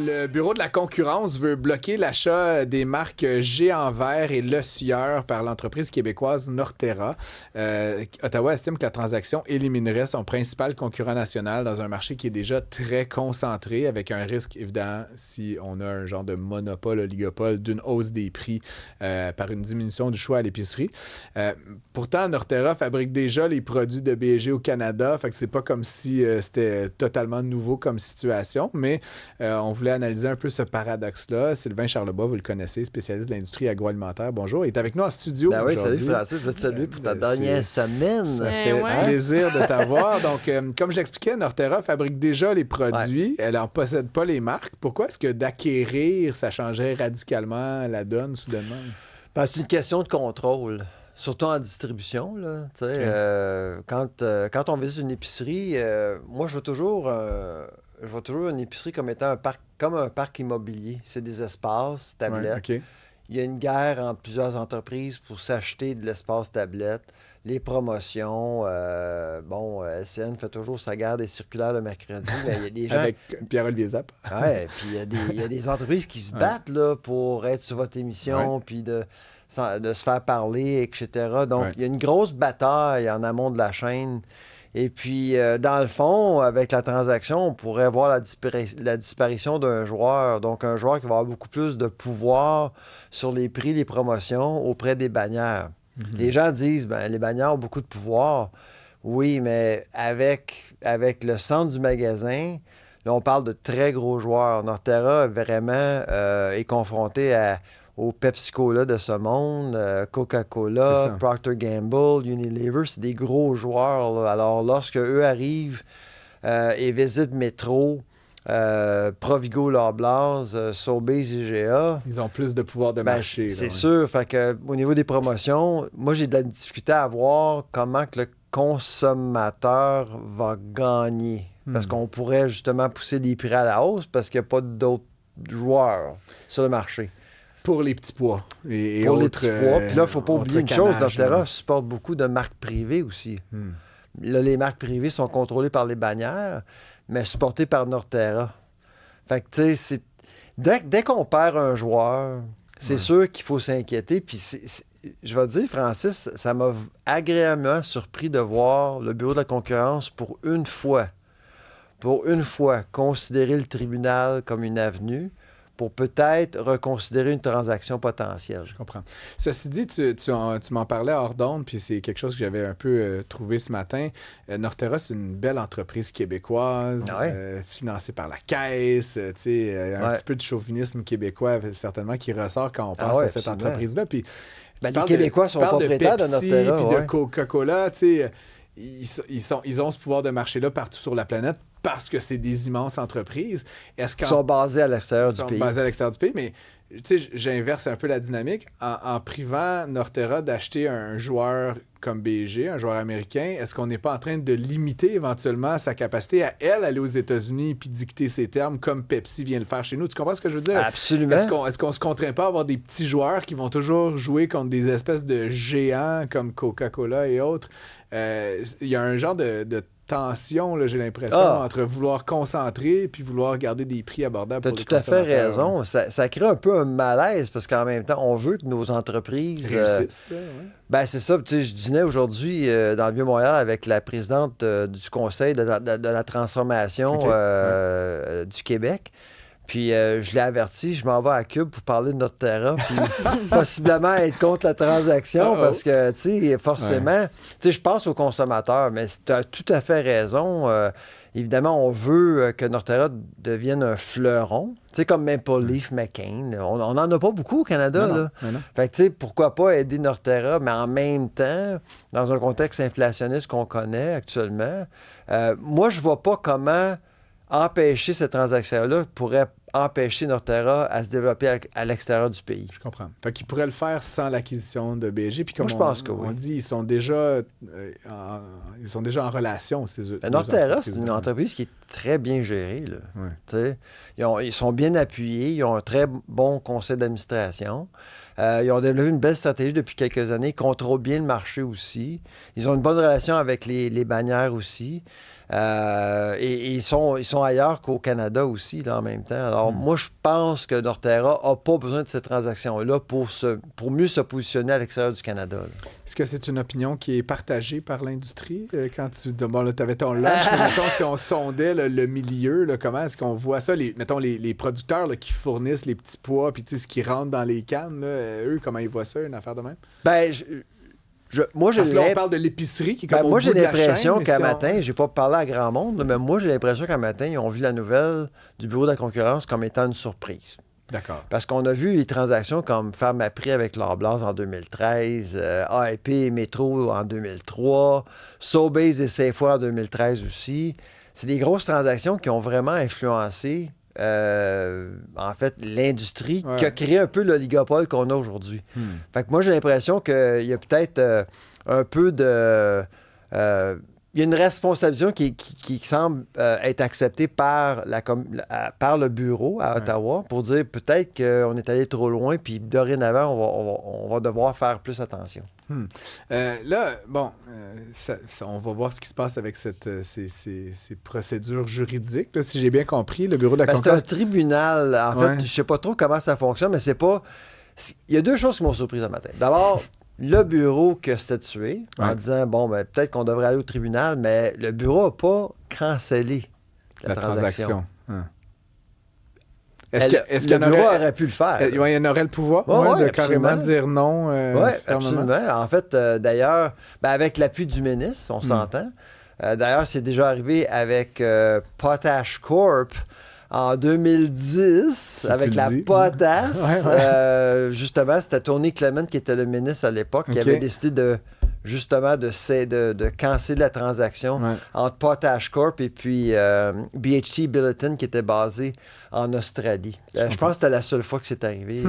Le Bureau de la concurrence veut bloquer l'achat des marques Géant Vert et Le Sieur par l'entreprise québécoise Norterra. Ottawa estime que la transaction éliminerait son principal concurrent national dans un marché qui est déjà très concentré, avec un risque évident, si on a un genre de monopole, oligopole, d'une hausse des prix par une diminution du choix à l'épicerie. Pourtant, Norterra fabrique déjà les produits de B&G au Canada, fait que c'est pas comme si c'était totalement nouveau comme situation, mais on voulait analyser un peu ce paradoxe-là. Sylvain Charlebois, vous le connaissez, spécialiste de l'industrie agroalimentaire. Bonjour, il est avec nous en studio oui, aujourd'hui. salut Francis, je veux te saluer pour ta dernière semaine. Ça fait plaisir de t'avoir. Donc, comme je l'expliquais, Norterra fabrique déjà les produits. Elle n'en possède pas les marques. Pourquoi est-ce que d'acquérir, ça changeait radicalement la donne soudainement? C'est une question de contrôle. Surtout en distribution, là. Quand on visite une épicerie, moi, je vois toujours une épicerie comme étant un parc immobilier. C'est des espaces, tablettes. Okay. Il y a une guerre entre plusieurs entreprises pour s'acheter de l'espace tablette. Les promotions, LCN fait toujours sa guerre des circulaires le mercredi. Mais il y a des gens... Avec Pierre-Olivier Zapp. Oui, puis il y a des entreprises qui se battent là, pour être sur votre émission, puis de se faire parler, etc. Donc, il y a une grosse bataille en amont de la chaîne. Et puis, dans le fond, avec la transaction, on pourrait voir la disparition d'un joueur. Donc, un joueur qui va avoir beaucoup plus de pouvoir sur les prix, les promotions auprès des bannières. Mm-hmm. Les gens disent, les bannières ont beaucoup de pouvoir. Oui, mais avec le centre du magasin, là, on parle de très gros joueurs. Norterra, vraiment, est confronté au PepsiCo de ce monde, Coca-Cola, Procter & Gamble, Unilever, c'est des gros joueurs. Là. Alors, lorsque eux arrivent et visitent Métro, Provigo, Loblaws, Sobeys, IGA... Ils ont plus de pouvoir de marché. C'est sûr. Fait que, au niveau des promotions, moi, j'ai de la difficulté à voir comment que le consommateur va gagner. Parce qu'on pourrait justement pousser les prix à la hausse parce qu'il n'y a pas d'autres joueurs sur le marché. Pour les petits pois. Et pour autres, les petits pois. Puis là, il ne faut pas oublier une chose, Norterra supporte beaucoup de marques privées aussi. Là, les marques privées sont contrôlées par les bannières, mais supportées par Norterra. Fait que, tu sais, dès qu'on perd un joueur, c'est sûr qu'il faut s'inquiéter. Puis, je vais te dire, Francis, ça m'a agréablement surpris de voir le Bureau de la concurrence pour une fois, considérer le tribunal comme une avenue pour peut-être reconsidérer une transaction potentielle. Je comprends. Ceci dit, tu m'en parlais hors d'onde, puis c'est quelque chose que j'avais un peu trouvé ce matin. Norterra, c'est une belle entreprise québécoise, financée par la Caisse. Un petit peu de chauvinisme québécois, certainement, qui ressort quand on pense à cette entreprise-là. Puis, les Québécois sont propriétaires de Norterra. Puis de Coca-Cola, ils ont ce pouvoir de marché-là partout sur la planète, parce que c'est des immenses entreprises. Ils sont basés à l'extérieur du pays. Mais j'inverse un peu la dynamique. En privant Norterra d'acheter un joueur comme B&G, un joueur américain, est-ce qu'on n'est pas en train de limiter éventuellement sa capacité à aller aux États-Unis puis dicter ses termes comme Pepsi vient le faire chez nous? Tu comprends ce que je veux dire? Absolument. Est-ce qu'on se contraint pas à avoir des petits joueurs qui vont toujours jouer contre des espèces de géants comme Coca-Cola et autres? Il y a un genre de tension, là, j'ai l'impression, entre vouloir concentrer puis vouloir garder des prix abordables pour les consommateurs. Tu as tout à fait raison. Ça crée un peu un malaise parce qu'en même temps, on veut que nos entreprises réussissent. C'est ça. Je dînais aujourd'hui dans le Vieux-Montréal avec la présidente du Conseil de la transformation du Québec. Puis je l'ai averti, je m'en vais à Cube pour parler de Norterra, puis possiblement être contre la transaction, parce que, tu sais, forcément, je pense aux consommateurs, mais tu as tout à fait raison. Évidemment, on veut que Norterra devienne un fleuron, tu sais, comme Maple Leaf, McCain. On n'en a pas beaucoup au Canada, là. Fait que, tu sais, pourquoi pas aider Norterra, mais en même temps, dans un contexte inflationniste qu'on connaît actuellement, moi, je vois pas comment empêcher cette transaction-là pourrait empêcher Norterra à se développer à l'extérieur du pays. Je comprends. Fait qu'ils pourraient le faire sans l'acquisition de B&G. Puis comme moi, je pense que on dit, ils sont déjà en relation, ces Norterra, c'est une entreprise qui est très bien gérée. Là. Ils sont bien appuyés, ils ont un très bon conseil d'administration. Ils ont développé une belle stratégie depuis quelques années. Ils contrôlent bien le marché aussi. Ils ont une bonne relation avec les bannières aussi. Et ils sont ailleurs qu'au Canada aussi, là, en même temps. Alors, moi, je pense que Norterra n'a pas besoin de cette transaction-là pour mieux se positionner à l'extérieur du Canada. Là. Est-ce que c'est une opinion qui est partagée par l'industrie? Quand tu avais ton lunch, mettons, si on sondait le milieu, là, comment est-ce qu'on voit ça? Mettons, les producteurs là, qui fournissent les petits pois puis ce qui rentre dans les cannes, là, eux, comment ils voient ça, une affaire de même? Ben, moi, parce que là, on parle de l'épicerie qui est comme moi, j'ai l'impression qu'à si matin, j'ai pas parlé à grand monde, là, mais moi, j'ai l'impression qu'à matin, ils ont vu la nouvelle du Bureau de la concurrence comme étant une surprise. D'accord. Parce qu'on a vu les transactions comme Pharmaprix avec Loblaws en 2013, AEP et Métro en 2003, Sobeys et Safeway en 2013 aussi. C'est des grosses transactions qui ont vraiment influencé en fait, l'industrie qui a créé un peu l'oligopole qu'on a aujourd'hui. Fait que moi, j'ai l'impression qu'il y a peut-être un peu de... il y a une responsabilité qui semble être acceptée par le bureau à Ottawa pour dire peut-être qu'on est allé trop loin, puis dorénavant, on va devoir faire plus attention. Là, bon, on va voir ce qui se passe avec ces procédures juridiques. Là, si j'ai bien compris, le bureau de la concurrence... C'est un tribunal. En fait, je ne sais pas trop comment ça fonctionne, mais c'est pas... Il y a deux choses qui m'ont surpris ce matin. D'abord, le bureau qui a statué en disant, bon, ben, peut-être qu'on devrait aller au tribunal, mais le bureau n'a pas cancellé la transaction. Est-ce que le bureau aurait pu le faire? Il y en aurait le pouvoir de carrément dire non. Oui, absolument. En fait, d'ailleurs, avec l'appui du ministre, on s'entend. D'ailleurs, c'est déjà arrivé avec Potash Corp en 2010, avec la potasse. Justement, c'était Tony Clement qui était le ministre à l'époque, qui avait décidé de canceller la transaction entre Potash Corp et puis BHT Billiton qui était basé en Australie. Je pense que c'était la seule fois que c'est arrivé.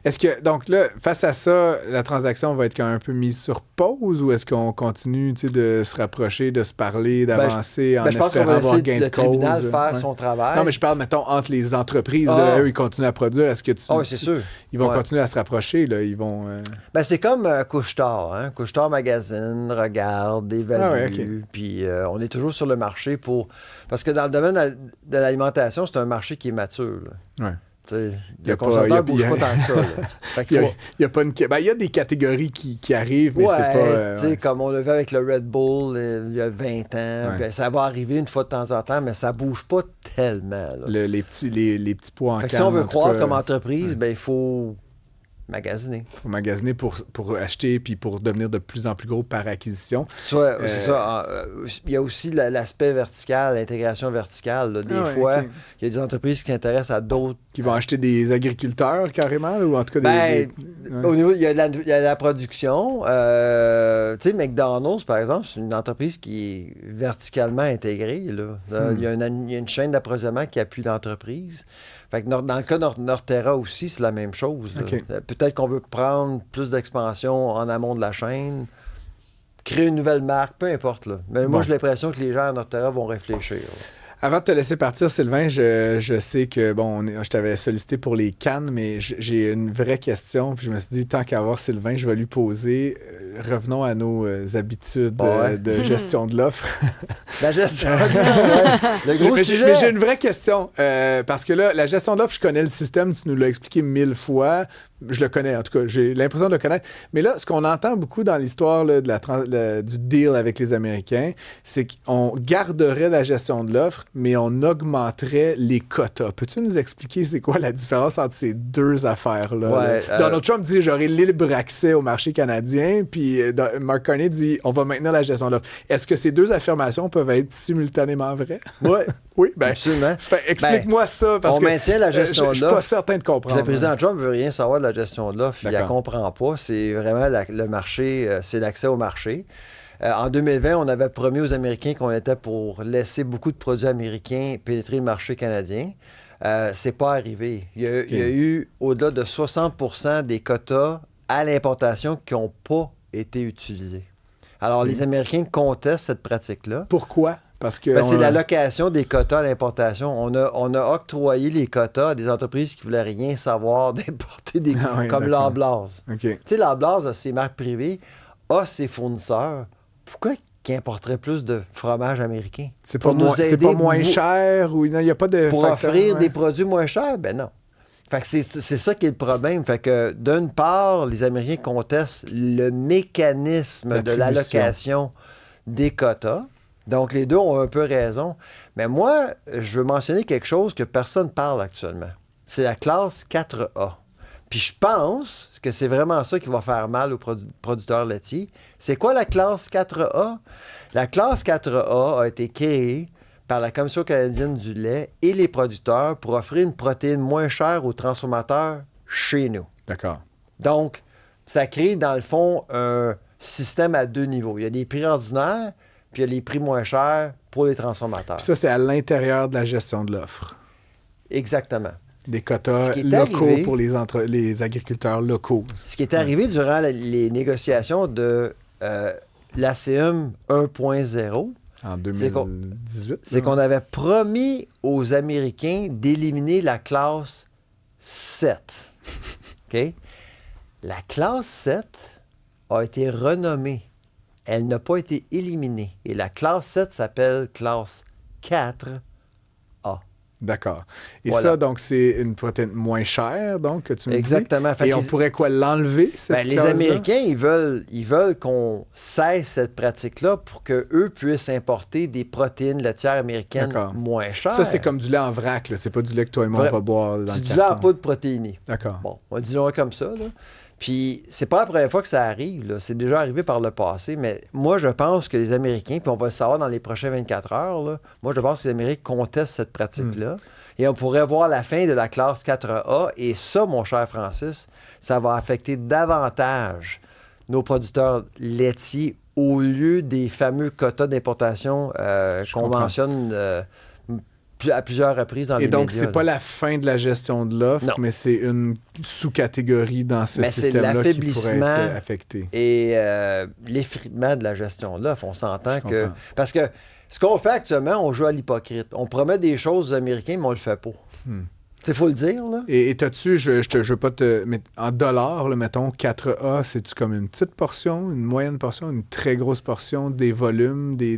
Est-ce que, donc là, face à ça, la transaction va être un peu mise sur pause ou est-ce qu'on continue de se rapprocher, de se parler, d'avancer en espérant avoir gain de cause? Je pense qu'on va laisser le tribunal faire son travail. Non, mais je parle, mettons, entre les entreprises. Eux, ils continuent à produire. Est-ce que c'est sûr. Ils vont continuer à se rapprocher? Là, ils vont... c'est comme Couche-Tard. Hein? Couche-Tard magazine, regarde, évalue. Puis on est toujours sur le marché pour... Parce que dans le domaine de l'alimentation, c'est un marché qui est mature. Le consommateur ne bouge pas tant que ça. Il y a des catégories qui arrivent, mais c'est pas... comme on l'a vu avec le Red Bull il y a 20 ans. Ça va arriver une fois de temps en temps, mais ça ne bouge pas tellement. Les petits pois en canne. Si on veut croire comme entreprise, il faut... magasiner. Pour magasiner, pour acheter, puis pour devenir de plus en plus gros par acquisition. C'est ça. Il y a aussi l'aspect vertical, l'intégration verticale. Là. Des fois, il y a des entreprises qui s'intéressent à d'autres... Qui vont acheter des agriculteurs, carrément, ou en tout cas au niveau, il y a la production. Tu sais, McDonald's, par exemple, c'est une entreprise qui est verticalement intégrée. Là. Il y a une chaîne d'approvisionnement qui appuie l'entreprise. Fait que dans le cas de Norterra aussi, c'est la même chose. Peut-être qu'on veut prendre plus d'expansion en amont de la chaîne, créer une nouvelle marque, peu importe. Là. Mais moi, j'ai l'impression que les gens à Norterra vont réfléchir. Avant de te laisser partir, Sylvain, je sais que, je t'avais sollicité pour les cannes, mais j'ai une vraie question. Puis je me suis dit, tant qu'à voir Sylvain, je vais lui poser. Revenons à nos habitudes de gestion de l'offre. La gestion de l'offre, le gros sujet. Mais j'ai une vraie question. Parce que là, la gestion de l'offre, je connais le système, tu nous l'as expliqué 1000 fois. Je le connais, en tout cas, j'ai l'impression de le connaître. Mais là, ce qu'on entend beaucoup dans l'histoire là, du deal avec les Américains, c'est qu'on garderait la gestion de l'offre, mais on augmenterait les quotas. Peux-tu nous expliquer c'est quoi la différence entre ces deux affaires-là? Donald Trump dit « j'aurai libre accès au marché canadien », puis Mark Carney dit « on va maintenir la gestion de l'offre ». Est-ce que ces deux affirmations peuvent être simultanément vraies? Oui, absolument. Explique-moi ça, parce on maintient la gestion de l'offre. Je suis pas certain de comprendre. Le président Trump veut rien savoir de la gestion de l'offre. Il ne la comprend pas. C'est vraiment le marché, c'est l'accès au marché. En 2020, on avait promis aux Américains qu'on était pour laisser beaucoup de produits américains pénétrer le marché canadien. C'est pas arrivé. Il y a eu au-delà de 60% des quotas à l'importation qui n'ont pas été utilisés. Alors, les Américains contestent cette pratique-là. Pourquoi? Parce que c'est l'allocation des quotas à l'importation. On a octroyé les quotas à des entreprises qui ne voulaient rien savoir d'importer comme l'Amblaise. Okay. Tu sais, l'Amblaise a ses marques privées, a ses fournisseurs. Pourquoi qu'ils importeraient plus de fromage américain? C'est pas moins cher ou il n'y a pas de pour offrir des produits moins chers? Ben non. Fait que c'est ça qui est le problème. Fait que d'une part, les Américains contestent le mécanisme de l'allocation des quotas. Donc, les deux ont un peu raison. Mais moi, je veux mentionner quelque chose que personne ne parle actuellement. C'est la classe 4A. Puis je pense que c'est vraiment ça qui va faire mal aux producteurs laitiers. C'est quoi la classe 4A? La classe 4A a été créée par la Commission canadienne du lait et les producteurs pour offrir une protéine moins chère aux transformateurs chez nous. D'accord. Donc, ça crée, dans le fond, un système à deux niveaux. Il y a des prix ordinaires, puis il y a les prix moins chers pour les transformateurs. Puis ça, c'est à l'intérieur de la gestion de l'offre. Exactement. Des quotas locaux pour les agriculteurs locaux. Ce qui est arrivé durant les négociations de l'ACM 1.0, en 2018, c'est qu'on avait promis aux Américains d'éliminer la classe 7. OK? La classe 7 a été renommée. Elle n'a pas été éliminée. Et la classe 7 s'appelle classe 4A. D'accord. Et ça, donc, c'est une protéine moins chère, donc, que tu me dis. Exactement. Et on pourrait l'enlever, cette classe-là? Les Américains, ils veulent qu'on cesse cette pratique-là pour qu'eux puissent importer des protéines laitières américaines moins chères. Ça, c'est comme du lait en vrac, là. C'est pas du lait que toi et moi, on va boire dans le carton. C'est du lait en poudre protéinée. D'accord. Bon, on dit le comme ça, là. Puis, c'est pas la première fois que ça arrive, là. C'est déjà arrivé par le passé, mais moi, je pense que les Américains, puis on va le savoir dans les prochaines 24 heures, là, moi, je pense que les Américains contestent cette pratique-là. Et on pourrait voir la fin de la classe 4A. Et ça, mon cher Francis, ça va affecter davantage nos producteurs laitiers au lieu des fameux quotas d'importation qu'on mentionne à plusieurs reprises dans les médias. Et donc, c'est pas la fin de la gestion de l'offre, mais c'est une sous-catégorie dans ce système-là qui pourrait être affecté. Et l'effritement de la gestion de l'offre, on s'entend que... Parce que ce qu'on fait actuellement, on joue à l'hypocrite. On promet des choses aux Américains, mais on le fait pas. Il faut le dire, là. Et t'as-tu, je veux pas te... Mais en dollars, là, mettons, 4A, c'est-tu comme une petite portion, une moyenne portion, une très grosse portion des volumes, des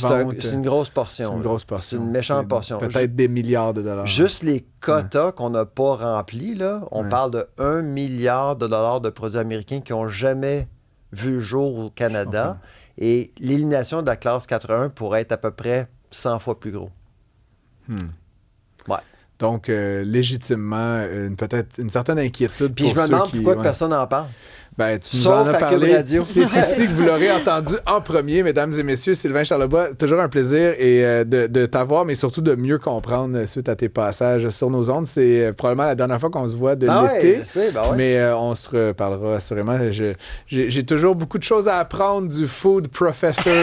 ventes? C'est une grosse portion. C'est une grosse portion. C'est une méchante portion. Peut-être des milliards de dollars. Juste les quotas qu'on n'a pas remplis, là, on parle de 1 milliard de dollars de produits américains qui n'ont jamais vu le jour au Canada. Et l'élimination de la classe 4.1 pourrait être à peu près 100 fois plus gros. Ouais. Donc, légitimement, peut-être une certaine inquiétude. Puis pour je me demande ceux pourquoi personne n'en parle. Ben, tu nous en as parlé. C'est ici que vous l'aurez entendu en premier, mesdames et messieurs. Sylvain Charlebois, toujours un plaisir et de t'avoir, mais surtout de mieux comprendre suite à tes passages sur nos ondes. C'est probablement la dernière fois qu'on se voit de l'été. Je sais, mais on se reparlera assurément. J'ai toujours beaucoup de choses à apprendre du food professor.